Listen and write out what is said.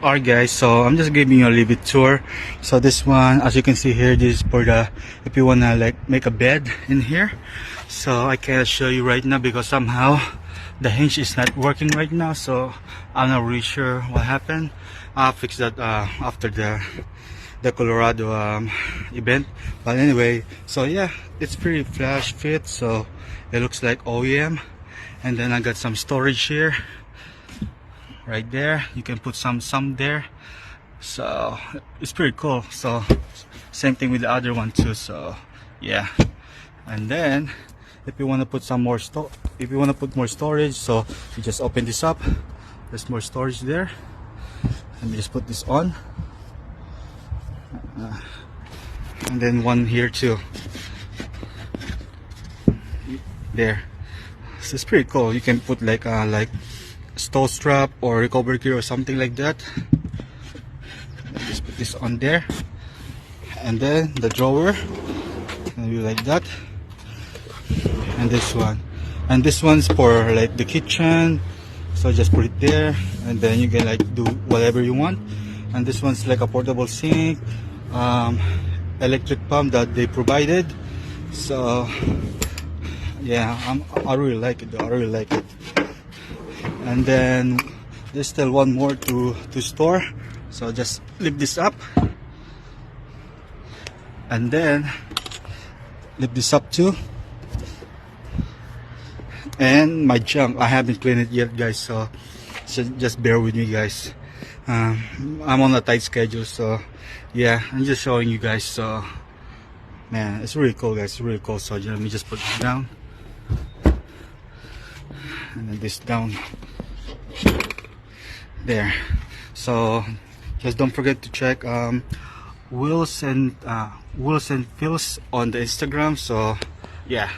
Alright guys, so I'm just giving you a little bit tour. So this one, as you can see here, this is for the, if you wanna like make a bed in here. So I can't show you right now because somehow the hinge is not working right now, so I'm not really sure what happened. I'll fix that after the Colorado event. But anyway, so yeah, it's pretty flash fit, so it looks like OEM. And then I got some storage here right there. You can put some there, so it's pretty cool. So same thing with the other one too, so yeah. And then if you want to put some more if you want to put more storage, so you just open this up, there's more storage there. Let me just put this on, and then one here too there. So it's pretty cool. You can put like stove strap or recovery gear or something like that. Just put this on there, and then the drawer, maybe like that. And this one's for like the kitchen, so just put it there, and then you can like do whatever you want. And this one's like a portable sink, electric pump that they provided. So yeah, I really like it though. I really like it. And then there's still one more to store, so just lift this up, and then lift this up too. And my junk, I haven't cleaned it yet guys, so just bear with me guys. I'm on a tight schedule, so yeah, I'm just showing you guys. So man, it's really cool guys, it's really cool. So let me just put this down, and then this down there. So just don't forget to check Wills and Phils on the Instagram. So yeah.